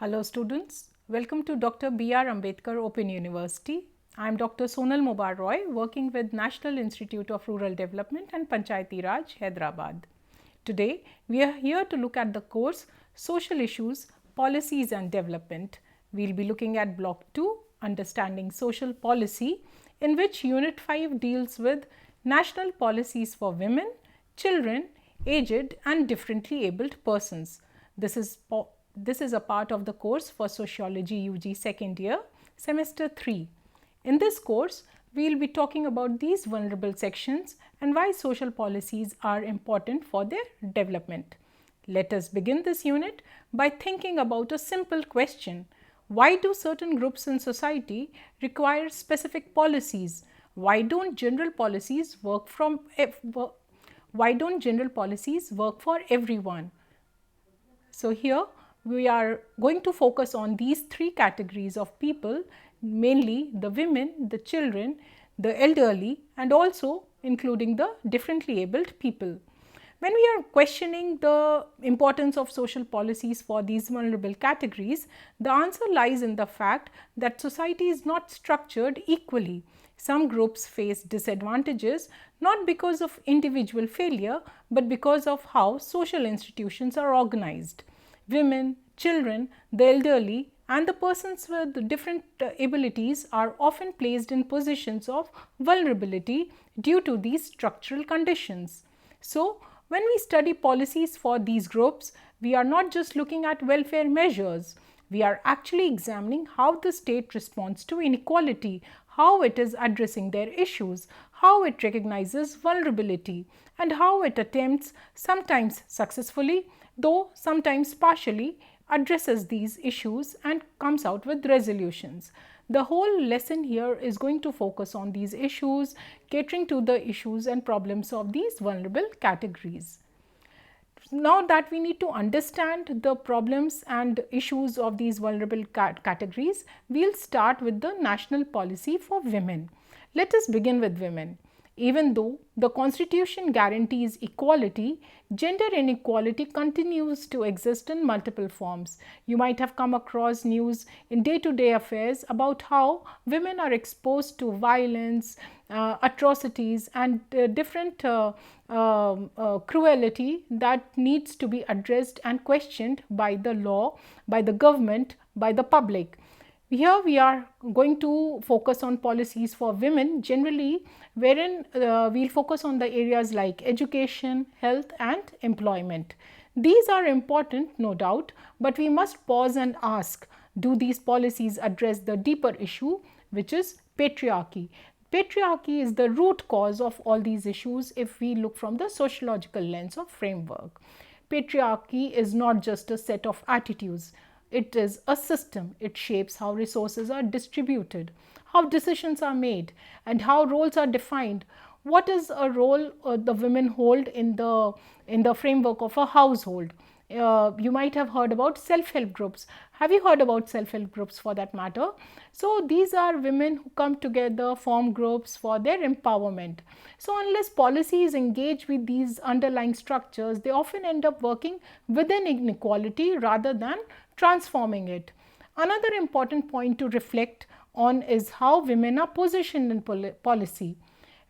Hello students, welcome to Dr. B.R. Ambedkar Open University. I am Dr. Sonal Mobar Roy working with National Institute of Rural Development and Panchayati Raj, Hyderabad. Today we are here to look at the course Social Issues, Policies and Development. We will be looking at Block 2, Understanding Social Policy, in which Unit 5 deals with national policies for women, children, aged and differently abled persons. This is a part of the course for Sociology UG second year, semester 3. In this course, we will be talking about these vulnerable sections and why social policies are important for their development. Let us begin this unit by thinking about a simple question. Why do certain groups in society require specific policies? Why don't general policies work for everyone? So here we are going to focus on these three categories of people, mainly the women, the children, the elderly and also including the differently abled people. When we are questioning the importance of social policies for these vulnerable categories, the answer lies in the fact that society is not structured equally. Some groups face disadvantages not because of individual failure, but because of how social institutions are organized. Women, children, the elderly and the persons with different abilities are often placed in positions of vulnerability due to these structural conditions. So, when we study policies for these groups, we are not just looking at welfare measures. We are actually examining how the state responds to inequality, how it is addressing their issues, how it recognizes vulnerability, and how it attempts, sometimes successfully, though sometimes partially, addresses these issues and comes out with resolutions. The whole lesson here is going to focus on these issues, catering to the issues and problems of these vulnerable categories. Now that we need to understand the problems and issues of these vulnerable categories, we will start with the national policy for women. Let us begin with women. Even though the Constitution guarantees equality, gender inequality continues to exist in multiple forms. You might have come across news in day-to-day affairs about how women are exposed to violence, atrocities and different cruelty that needs to be addressed and questioned by the law, by the government, by the public. Here we are going to focus on policies for women generally, wherein we will focus on the areas like education, health and employment. These are important, no doubt, but we must pause and ask, do these policies address the deeper issue, which is patriarchy? Patriarchy is the root cause of all these issues if we look from the sociological lens or framework. Patriarchy is not just a set of attitudes. It is a system. It shapes how resources are distributed, how decisions are made and how roles are defined. What is a role the women hold in the framework of a household? You might have heard about self-help groups. Have you heard about self-help groups for that matter? So, these are women who come together, form groups for their empowerment. So, unless policies engage with these underlying structures, they often end up working within inequality rather than transforming it. Another important point to reflect on is how women are positioned in policy.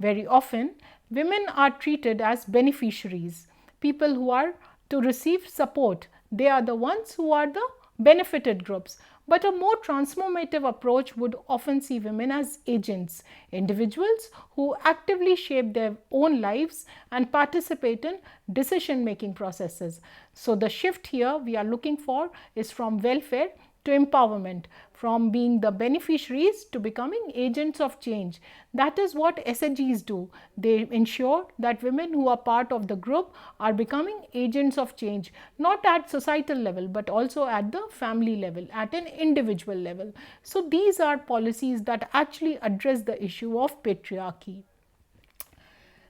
Very often, women are treated as beneficiaries, people who are to receive support. They are the ones who are the benefited groups. But a more transformative approach would often see women as agents, individuals who actively shape their own lives and participate in decision-making processes. So, the shift here we are looking for is from welfare to empowerment, from being the beneficiaries to becoming agents of change. That is what SHGs do. They ensure that women who are part of the group are becoming agents of change, not at societal level, but also at the family level, at an individual level. So, these are policies that actually address the issue of patriarchy.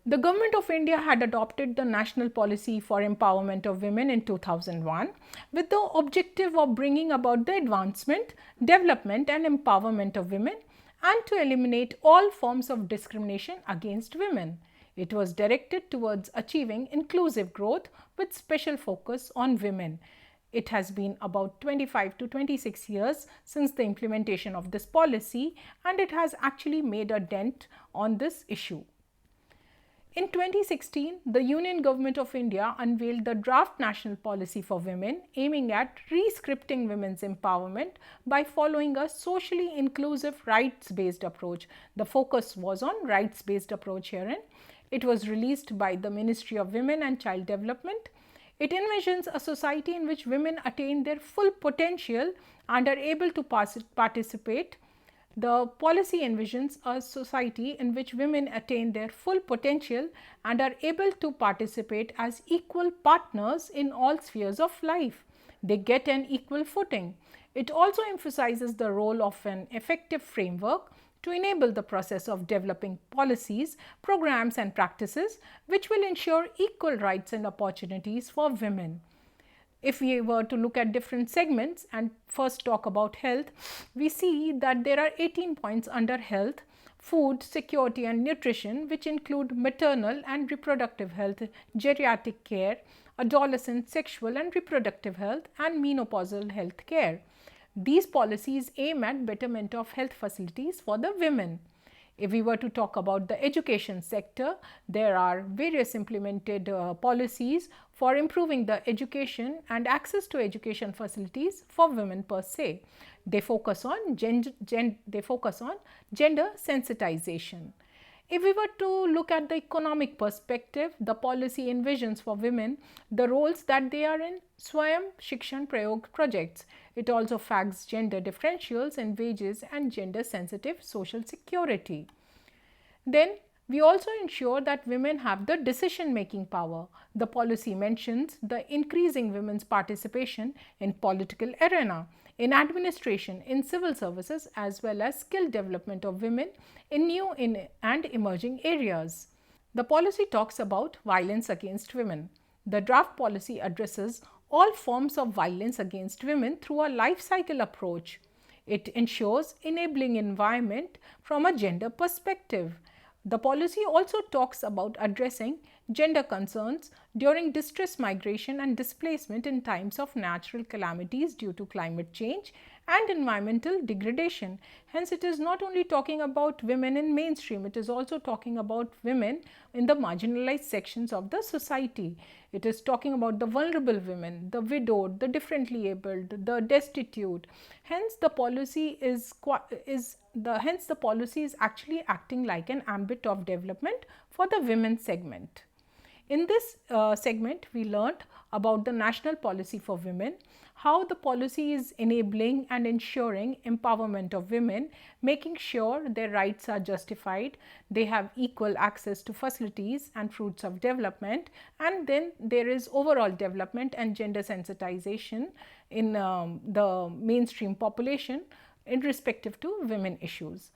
The Government of India had adopted the National Policy for Empowerment of Women in 2001 with the objective of bringing about the advancement, development and empowerment of women and to eliminate all forms of discrimination against women. It was directed towards achieving inclusive growth with special focus on women. It has been about 25 to 26 years since the implementation of this policy, and it has actually made a dent on this issue. In 2016, the Union Government of India unveiled the Draft National Policy for Women, aiming at re-scripting women's empowerment by following a socially inclusive rights-based approach. The focus was on rights-based approach herein. It was released by the Ministry of Women and Child Development. It envisions a society in which women attain their full potential and are able to participate. The policy envisions a society in which women attain their full potential and are able to participate as equal partners in all spheres of life. They get an equal footing. It also emphasizes the role of an effective framework to enable the process of developing policies, programs and practices which will ensure equal rights and opportunities for women. If we were to look at different segments and first talk about health, we see that there are 18 points under health: food, security and nutrition, which include maternal and reproductive health, geriatric care, adolescent, sexual and reproductive health, and menopausal health care. These policies aim at betterment of health facilities for the women. If we were to talk about the education sector, there are various implemented policies for improving the education and access to education facilities for women per se. They focus on gender sensitization. If we were to look at the economic perspective, the policy envisions for women the roles that they are in Swayam Shikshan Prayog projects. It also flags gender differentials in wages and gender sensitive social security. Then we also ensure that women have the decision making power. The policy mentions the increasing women's participation in political arena, in administration, in civil services, as well as skill development of women in new and emerging areas. The policy talks about violence against women. The draft policy addresses all forms of violence against women through a life cycle approach. It ensures enabling environment from a gender perspective. The policy also talks about addressing gender concerns during distress migration and displacement in times of natural calamities due to climate change and environmental degradation. Hence, it is not only talking about women in mainstream, it is also talking about women in the marginalized sections of the society. It is talking about the vulnerable women, the widowed, the differently abled, the destitute. Hence, the policy is actually acting like an ambit of development for the women segment. In this segment, we learnt about the national policy for women, how the policy is enabling and ensuring empowerment of women, making sure their rights are justified, they have equal access to facilities and fruits of development, and then there is overall development and gender sensitization in the mainstream population in respective to women issues.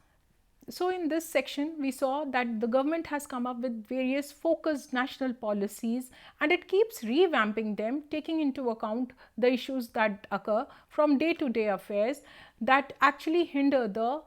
So, in this section, we saw that the government has come up with various focused national policies and it keeps revamping them, taking into account the issues that occur from day to day affairs that actually hinder the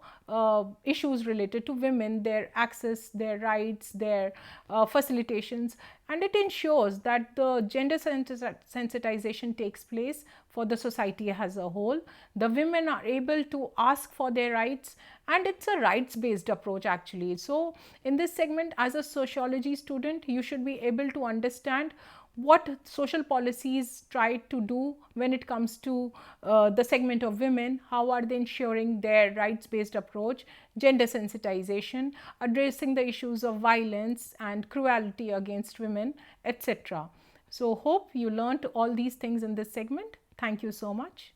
issues related to women, their access, their rights, their facilitations, and it ensures that the gender sensitization takes place for the society as a whole. The women are able to ask for their rights, and it's a rights based approach actually. So, in this segment, as a sociology student, you should be able to understand what social policies try to do when it comes to the segment of women, how are they ensuring their rights based approach, gender sensitization, addressing the issues of violence and cruelty against women, etc. So, hope you learnt all these things in this segment. Thank you so much.